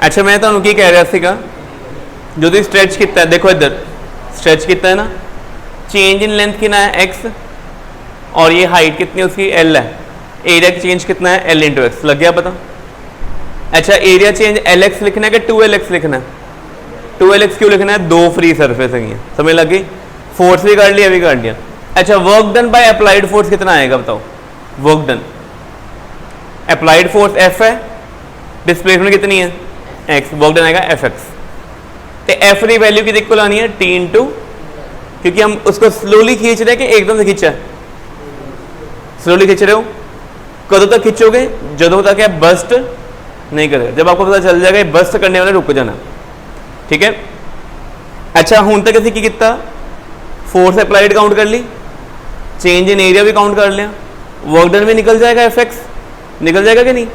अच्छा मैं तुहानू की कह रहा सीगा, जो तुसीं स्ट्रैच किया, देखो इधर स्ट्रैच किया है ना, चेंज इन लेंथ कितना है एक्स, और ये हाइट कितनी उसकी एल है, एरिया चेंज कितना है एल इंटू एक्स, लग गया पता। अच्छा एरिया चेंज एल एक्स लिखना है कि 2l(x) लिखना है? 2l(x) क्यों लिखना है? दो फ्री सरफेस है, समझ लग गई। फोर्स भी कर लिया, अभी कर लिया। अच्छा work done by applied force कितना आएगा बताओ? Work done applied force F है, डिस्प्लेसमेंट कितनी है एक्स, वर्क डन आएगा एफ एक्स। तो एफ की वैल्यू की इक्वल आनी है टी इंटू, क्योंकि हम उसको स्लोली खींच रहे हैं कि एकदम से खींचा है? स्लोली खींच रहे हो। कदों तक खींचोगे? जदों तक है बस्ट नहीं करेगा, जब आपको पता चल जाएगा बस्ट करने वाले रुक जाना, ठीक है। अच्छा हूं तक असीं की किया? फोर्स अप्लाइड काउंट कर ली, चेंज इन एरिया भी काउंट कर लिया, वर्क डन भी निकल जाएगा एफ एक्स, निकल जाएगा कि नहीं?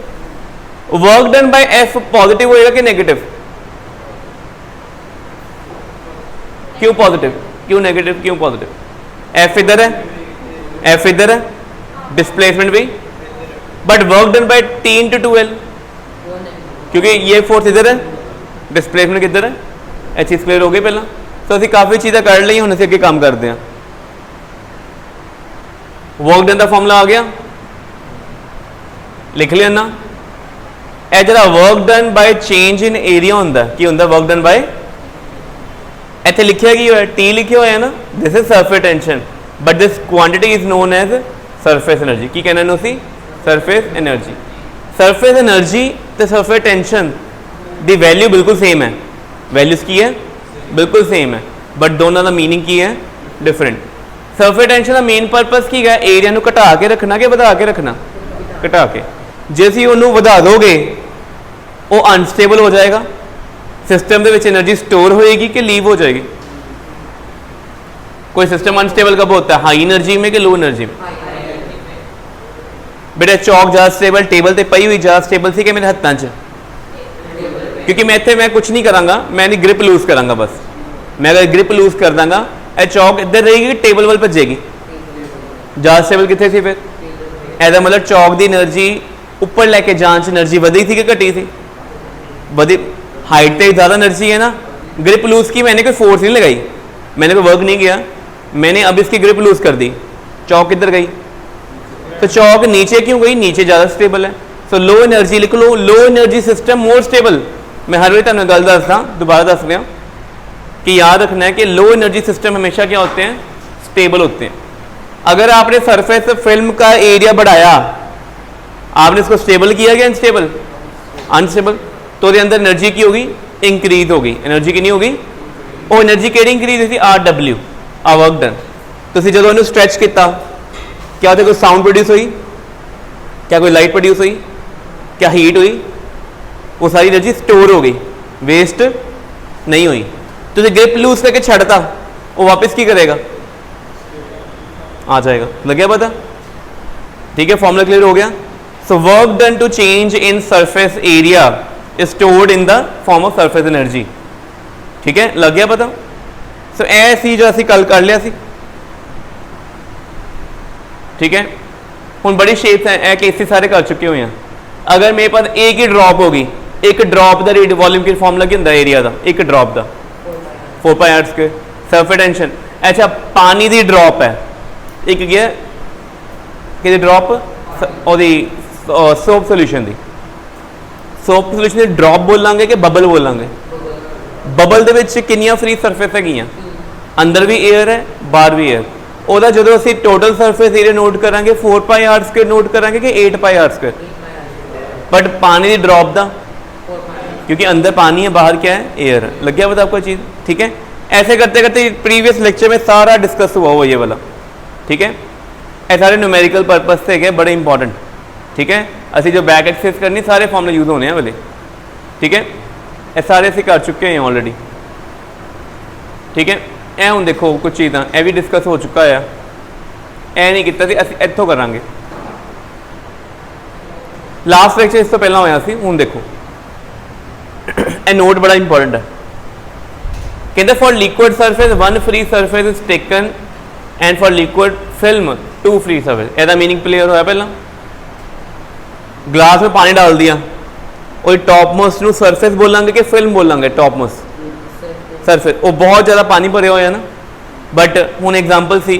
Work done by F positive होएगा कि नेगेटिव? क्यों पॉजिटिव, क्यों नेगेटिव, क्यों पॉजिटिव? एफ इधर है, एफ इधर है, डिस्प्लेसमेंट भी, but work done by T into 2l, क्योंकि ये फोर्स इधर है, डिस्प्लेसमेंट किधर है, ये चीज़ क्लियर हो गई पहला। तो अभी काफ़ी चीज़ें कर ली, हम अगे काम करते हैं। वर्क डन का फॉर्मूला आ गया, लिख लिया ना। यह जरा work done by change in area होंगे की होंगे, वर्क डन बाय, इतने लिखा की हुआ टी लिखा हुआ है ना, this is surface tension, but this quantity is known as surface energy. की कहना उसी? Surface energy. सरफेस एनर्जी तो सरफेस टेंशन दी वैल्यू बिल्कुल सेम है, वैल्यूज की है बिल्कुल सेम है, बट दोनों का मीनिंग की है डिफरेंट। सरफेस टेंशन का मेन पर्पस की है एरिया को घटा के रखना कि बढ़ा के रखना? घटा के। जे तुसीं उन्होंने बढ़ा दोगे वो अनस्टेबल हो जाएगा, सिस्टम के विच एनर्जी स्टोर होएगी कि लीव हो जाएगी? कोई सिस्टम अनस्टेबल कब होता है? हाई एनर्जी में कि लो एनर्जी में? बेटा चौक ज़्यादा स्टेबल, टेबल ते पई हुई ज़्यादा स्टेबल थी कि मेरे हत्थों च? क्योंकि मैं इतने मैं कुछ नहीं करांगा, मैं नहीं ग्रिप लूज करांगा बस। मैं अगर ग्रिप लूज कर दांगा, यह चौक इधर रहेगी, टेबल वाल भजेगी, ज़्यादा स्टेबल कितने थी? फिर ऐसा मतलब चौक की एनर्जी ऊपर लैके जाने च एनर्जी वधी थी कि घटी थी? वधी। हाइट तो ज़्यादा एनर्जी है ना। ग्रिप लूज की मैंने कोई फोर्स नहीं लगाई, मैंने कोई वर्क नहीं किया, मैंने अब इसकी ग्रिप लूज कर दी, चौक किधर गई? तो चौक नीचे क्यों गई? नीचे ज़्यादा स्टेबल है। सो लो एनर्जी लिख लो, low energy system more stable. मैं हर वे तुहानू गल दसदा, दोबारा दस रहा कि याद रखना है कि लो एनर्जी सिस्टम हमेशा क्या होते हैं? स्टेबल होते हैं। अगर आपने सरफेस फिल्म का एरिया बढ़ाया, आपने इसको स्टेबल किया गया अनस्टेबल? अनस्टेबल। तो उसके अंदर एनर्जी की होगी? इंक्रीज होगी। एनर्जी की नहीं होगी? वो एनर्जी केड़ी इंक्रीज हुई थी? RW, आ वर्क डन। तुसीं जदों इहनूं स्ट्रैच किया, क्या कोई साउंड प्रोड्यूस हुई? क्या कोई लाइट प्रोड्यूस हुई? क्या हीट हुई? वो सारी एनर्जी स्टोर हो गई, वेस्ट नहीं हुई। तो ग्रिप लूज करके छड़ता, वो वापस की करेगा? आ जाएगा। लग गया पता? ठीक है, फॉर्मूला क्लियर हो गया। So work done to change in surface area is stored in the form of surface energy. ठीक है, लग गया पता? सो ए सी जो असी कल कर लिया सी। ठीक है, हुण बड़ी शेप्स हैं, केसेस सारे कर चुके हुए हैं। अगर मेरे पास एक ही ड्रॉप होगी, एक ड्रॉप का रेट वॉल्यूम की फॉर्मूला क्या होता है एरिया का? एक ड्रॉप का 4πr²। सरफेस टेंशन, अच्छा पानी की ड्रॉप है, एक क्या कि ड्रॉप सोप सोल्यूशन की, सोप सोल्यूशन की ड्रॉप बोलांगे कि बबल बोलांगे? बबल दे विच कितनी फ्री सरफेस है? अंदर भी एयर है, बाहर भी एयर। ਉਹਦਾ ਜਦੋਂ ਅਸੀਂ टोटल सरफेस एरिया नोट करांगे 4πr² नोट करांगे कि 8πr²? बट पानी की ड्रॉप का, क्योंकि अंदर पानी है, बाहर क्या है? एयर है। लग गया पता आपको चीज़? ठीक है, ऐसे करते करते प्रीवियस लेक्चर में सारा डिस्कस हुआ ये वाला। ठीक है, ये सारे न्यूमेरिकल पर्पज से है, बड़े इंपॉर्टेंट। ठीक है, असी जो बैक एक्सरसाइज करनी सारे फॉर्मूले यूज होने वाले। ठीक है, ये सारे असी कर चुके हैं ऑलरेडी। ठीक है, ए हूँ देखो कुछ चीज़ां यह भी डिस्कस हो चुका है, ए नहीं किया असी इत्थों करांगे। लास्ट लेक्चर इस तो पहला होया सी। हुण देखो ए नोट बड़ा इंपॉर्टेंट है, कहते for liquid surface 1 free surface is taken and for liquid film 2 free surface. एदा मीनिंग क्लियर होया? पहला ग्लास में पानी डाल दिया, और टॉप मोस्ट ਨੂੰ ਸਰਫੇਸ ਬੋਲਾਂਗੇ ਕਿ ਫਿਲਮ ਬੋਲਾਂਗੇ ਟॉप मोस्ट ਸਰਫੇਸ ਉਹ ਬਹੁਤ ਜ਼ਿਆਦਾ ਪਾਣੀ ਭਰਿਆ ਹੋਇਆ ਨਾ ਬਟ ਹੁਣ ਐਗਜ਼ਾਮਪਲ ਸੀ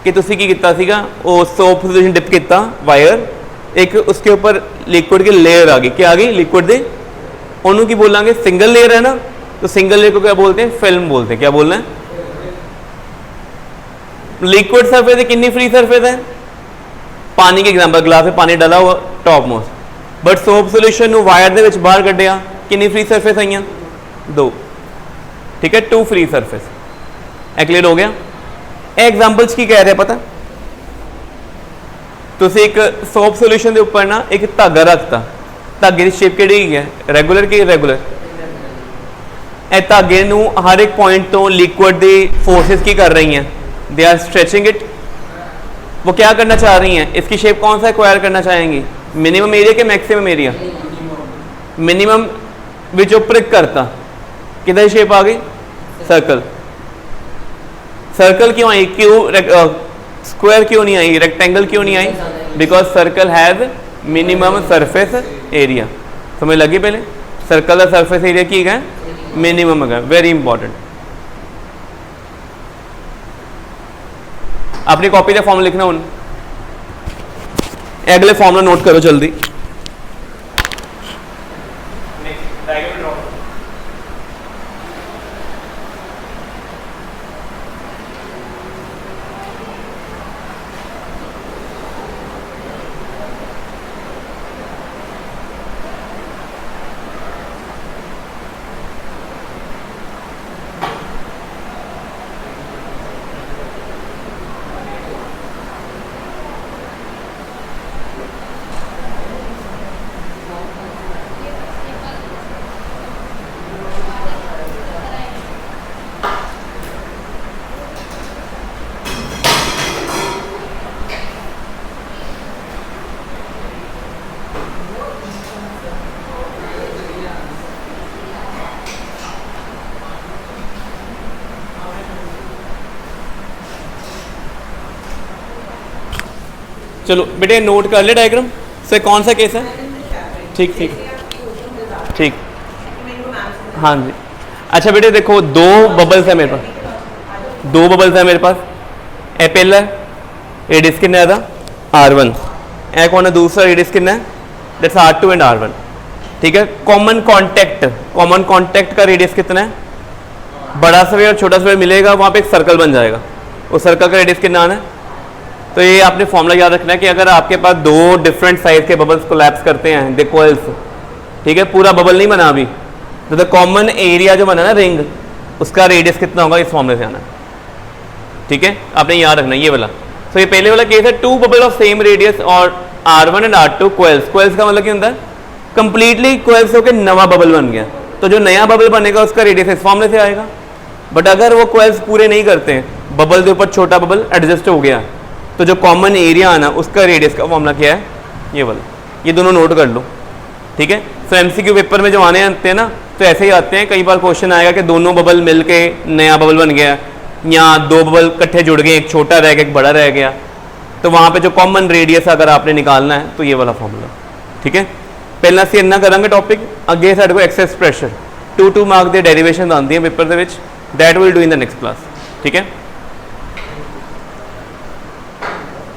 कि तुसी की किया सीगा वो सोप सोल्यूशन डिप किया वायर एक उसके ऊपर लिक्विड की लेयर आ गई क्या आ गई लिक्विड दे उन्होंने की बोलांगे सिंगल लेयर है ना तो सिंगल लेयर को क्या बोलते हैं फिल्म बोलते हैं क्या बोलना है लिक्विड सरफेस कितनी फ्री सरफेस है पानी के एग्जाम्पल गिलास में पानी डाला हुआ top most but soap solution wire के बाहर कढ़िया कितनी फ्री सरफेस आई 2 ठीक है 2 फ्री सरफेस ए क्लियर हो गया एग्जाम्पल्स की कह रहे पता तुसी एक सोप सोल्यूशन के उपर ना एक धागा रखता धागे की शेप कि है रेगूलर कि इरेगूलर ए धागे नू हर एक पॉइंट तो लिक्विड की फोर्सेस की कर रही हैं दे आर स्ट्रेचिंग इट वो क्या करना चाह रही हैं इसकी शेप कौन सा एक्वायर करना चाहेंगी मिनिमम एरिया के मैक्सिमम एरिया मिनिमम विच प्रिक करता किधर शेप आ गई सर्कल सर्कल क्यों आई क्यों स्क्वायर क्यों नहीं आई रेक्टेंगल क्यों नहीं आई because circle has minimum surface area समझ लगी पहले सर्कल का सरफेस एरिया की है मिनिमम है वेरी इंपॉर्टेंट अपनी कॉपी का फॉर्मूला लिखना हूँ अगले फॉर्मूला नोट करो जल्दी चलो बेटे नोट कर ले डायग्राम से कौन सा केस है ठीक ठीक ठीक हाँ जी अच्छा बेटे देखो 2 बबल्स है मेरे पास 2 बबल्स है मेरे पास ए पहला रेडियस कितना है R1 ए कौन है दूसरा रेडियस कितना है दैट्स R2 एंड R1 ठीक है कॉमन कॉन्टैक्ट का रेडियस कितना है बड़ा स्फीयर और छोटा स्फीयर मिलेगा वहाँ पे एक सर्कल बन जाएगा उस सर्कल का रेडियस कितना आना है तो ये आपने फॉर्मूला याद रखना है कि अगर आपके पास 2 डिफरेंट साइज के बबल्स कोलैप्स करते हैं द कॉइल्स ठीक है पूरा बबल नहीं बना अभी तो द कॉमन एरिया जो बना ना रिंग उसका रेडियस कितना होगा इस फॉर्मूले से आना ठीक है आपने याद रखना ये वाला तो ये पहले वाला केस है 2 बबल ऑफ सेम रेडियस और R1 एंड R2 कोइल्स का मतलब क्या होता है कंप्लीटली कोइल्स होकर नवा बबल बन गया तो जो नया बबल बनेगा उसका रेडियस इस फॉर्मूले से आएगा बट अगर वो कोइल्स पूरे नहीं करते हैं बबल के ऊपर छोटा बबल एडजस्ट हो गया तो जो कॉमन एरिया आना उसका रेडियस का फॉर्मूला क्या है ये वाला ये दोनों नोट कर लो ठीक है सो एमसीक्यू पेपर में जो आने आते हैं ना तो ऐसे ही आते हैं कई बार क्वेश्चन आएगा कि दोनों बबल मिलके नया बबल बन गया या 2 बबल इकट्ठे जुड़ गए एक छोटा रह गया एक बड़ा रह गया तो वहाँ पे जो कॉमन रेडियस अगर आपने निकालना है तो ये वाला फॉर्मूला ठीक है पहला से इन्ना करांगे टॉपिक अगे साढ़े को एक्सेस प्रेशर 2 मार्क के डेरिवेशन आती है पेपर के that will do in the next class ठीक है।